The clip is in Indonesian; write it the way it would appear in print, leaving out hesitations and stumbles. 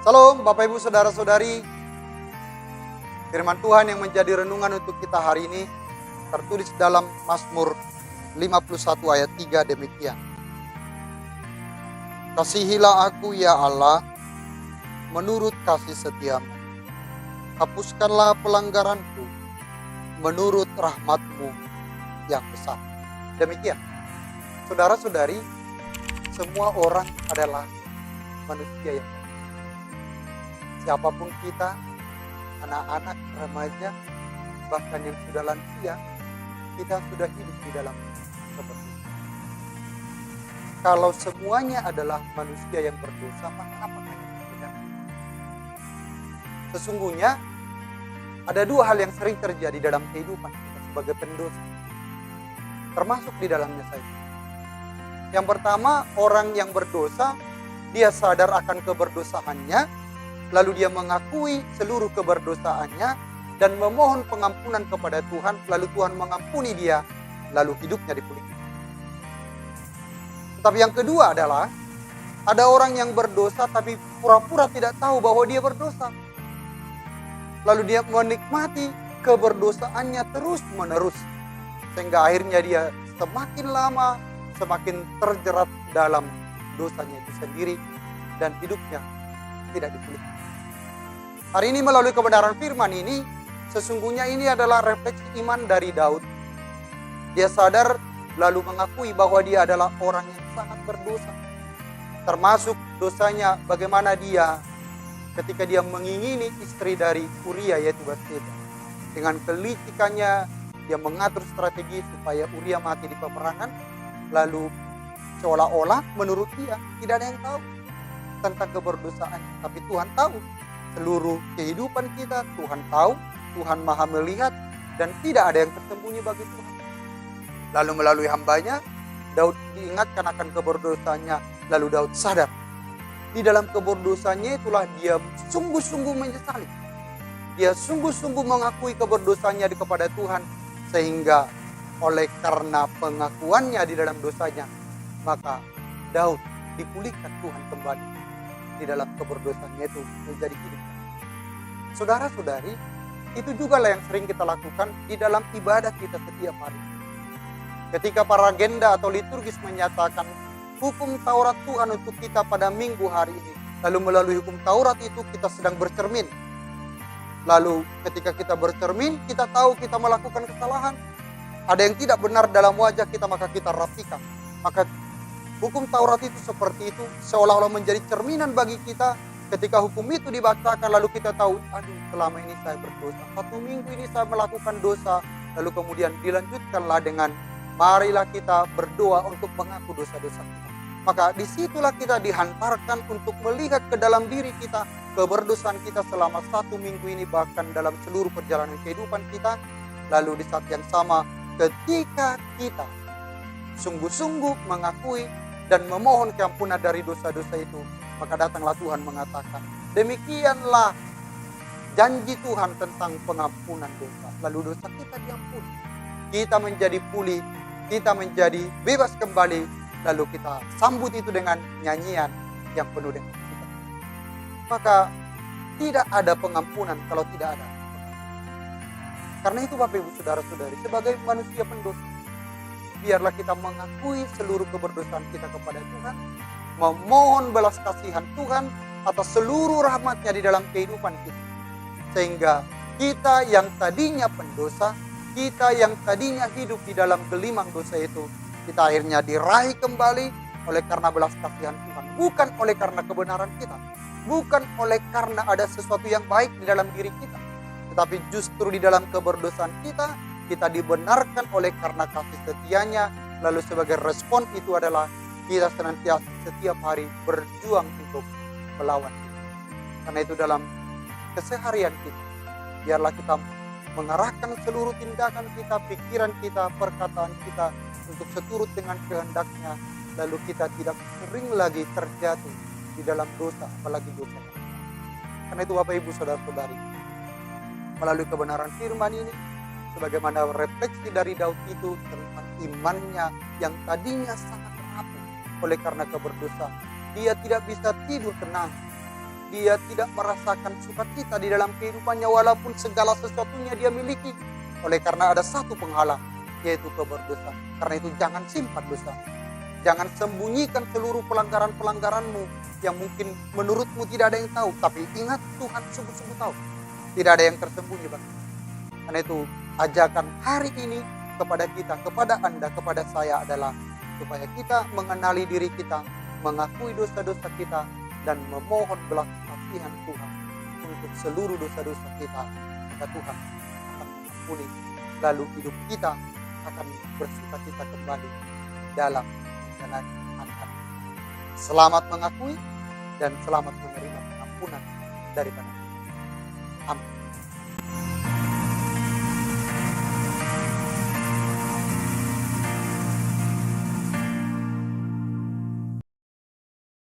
Salam Bapak Ibu Saudara-saudari. Firman Tuhan yang menjadi renungan untuk kita hari ini tertulis dalam Mazmur 51 ayat 3 demikian. Kasihilah aku ya Allah menurut kasih setiamu. Hapuskanlah pelanggaranku menurut rahmat-Mu yang besar. Demikian. Saudara-saudari, semua orang adalah manusia yang baik. Siapapun kita, anak-anak, remaja, bahkan yang sudah lansia, kita sudah hidup di dalam seperti itu. Kalau semuanya adalah manusia yang berdosa, maka apakah yang benar? Sesungguhnya ada dua hal yang sering terjadi dalam kehidupan kita sebagai pendosa, termasuk di dalamnya saya. Yang pertama, orang yang berdosa, dia sadar akan keberdosaannya, lalu dia mengakui seluruh keberdosaannya dan memohon pengampunan kepada Tuhan, lalu Tuhan mengampuni dia, lalu hidupnya dipulihkan. Tetapi yang kedua adalah ada orang yang berdosa tapi pura-pura tidak tahu bahwa dia berdosa. Lalu dia menikmati keberdosaannya terus-menerus, sehingga akhirnya dia semakin lama semakin terjerat dalam dosanya itu sendiri dan hidupnya tidak dipulihkan. Hari ini melalui kebenaran firman ini, sesungguhnya ini adalah refleksi iman dari Daud. Dia sadar lalu mengakui bahwa dia adalah orang yang sangat berdosa. Termasuk dosanya bagaimana dia ketika dia mengingini istri dari Uria yaitu Batseba. Dengan kelicikannya dia mengatur strategi supaya Uria mati di peperangan. Lalu seolah-olah menurut dia tidak ada yang tahu tentang keberdosaan. Tapi Tuhan tahu seluruh kehidupan kita. Tuhan tahu, Tuhan maha melihat, dan tidak ada yang tersembunyi bagi Tuhan. Lalu melalui hambanya, Daud diingatkan akan keberdosaannya. Lalu Daud sadar. Di dalam keberdosaannya itulah dia sungguh-sungguh menyesali. Dia sungguh-sungguh mengakui keberdosaannya kepada Tuhan. Sehingga oleh karena pengakuannya di dalam dosanya, maka Daud dipulihkan Tuhan kembali di dalam keberdosaannya itu menjadi hidup. Saudara-saudari, itu juga lah yang sering kita lakukan di dalam ibadah kita setiap hari. Ketika para agenda atau liturgis menyatakan hukum Taurat Tuhan untuk kita pada minggu hari ini, lalu melalui hukum Taurat itu kita sedang bercermin. Lalu ketika kita bercermin, kita tahu kita melakukan kesalahan. Ada yang tidak benar dalam wajah kita, maka kita rapikan. Maka hukum Taurat itu seperti itu, seolah-olah menjadi cerminan bagi kita. Ketika hukum itu dibacakan, lalu kita tahu, aduh selama ini saya berdosa. 1 minggu ini saya melakukan dosa. Lalu kemudian dilanjutkanlah dengan, marilah kita berdoa untuk mengaku dosa-dosa kita. Maka disitulah kita dihantarkan untuk melihat ke dalam diri kita, keberdosaan kita selama 1 minggu ini, bahkan dalam seluruh perjalanan kehidupan kita. Lalu di saat yang sama, ketika kita sungguh-sungguh mengakui dan memohon keampunan dari dosa-dosa itu, maka datanglah Tuhan mengatakan, demikianlah janji Tuhan tentang pengampunan dosa. Lalu dosa kita diampuni, kita menjadi pulih, kita menjadi bebas kembali. Lalu kita sambut itu dengan nyanyian yang penuh dengan kita. Maka tidak ada pengampunan kalau tidak ada. Karena itu Bapak Ibu Saudara-saudari, sebagai manusia pendosa, biarlah kita mengakui seluruh keberdosaan kita kepada Tuhan, memohon belas kasihan Tuhan atas seluruh rahmat-Nya di dalam kehidupan kita. Sehingga kita yang tadinya pendosa, kita yang tadinya hidup di dalam gelimang dosa itu, kita akhirnya diraih kembali oleh karena belas kasihan Tuhan. Bukan oleh karena kebenaran kita, bukan oleh karena ada sesuatu yang baik di dalam diri kita. Tetapi justru di dalam keberdosaan kita, kita dibenarkan oleh karena kasih setianya. Lalu sebagai respon itu adalah kita senantiasa setiap hari berjuang untuk melawan. Karena itu dalam keseharian kita, biarlah kita mengarahkan seluruh tindakan kita, pikiran kita, perkataan kita untuk seturut dengan kehendak-Nya. Lalu kita tidak sering lagi terjatuh di dalam dosa, apalagi dosa. Karena itu Bapak Ibu Saudara-saudari, melalui kebenaran firman ini, sebagaimana refleksi dari Daud itu tentang imannya yang tadinya sangat rapuh oleh karena keberdosaan. Dia tidak bisa tidur tenang. dia tidak merasakan sukacita di dalam kehidupannya walaupun segala sesuatunya dia miliki. Oleh karena ada satu penghalang, yaitu keberdosa. Karena itu jangan simpan dosa. Jangan sembunyikan seluruh pelanggaran-pelanggaranmu yang mungkin menurutmu tidak ada yang tahu. Tapi ingat, Tuhan sungguh-sungguh tahu. Tidak ada yang tersembunyi, Bang. Karena itu ajakan hari ini kepada kita, kepada Anda, kepada saya adalah supaya kita mengenali diri kita, mengakui dosa-dosa kita, dan memohon belas kasihan Tuhan untuk seluruh dosa-dosa kita. Maka Tuhan akan mengampuni, lalu hidup kita akan bersukacita kembali dalam menjalani anak. Selamat mengakui dan selamat menerima pengampunan daripada Tuhan. Amin.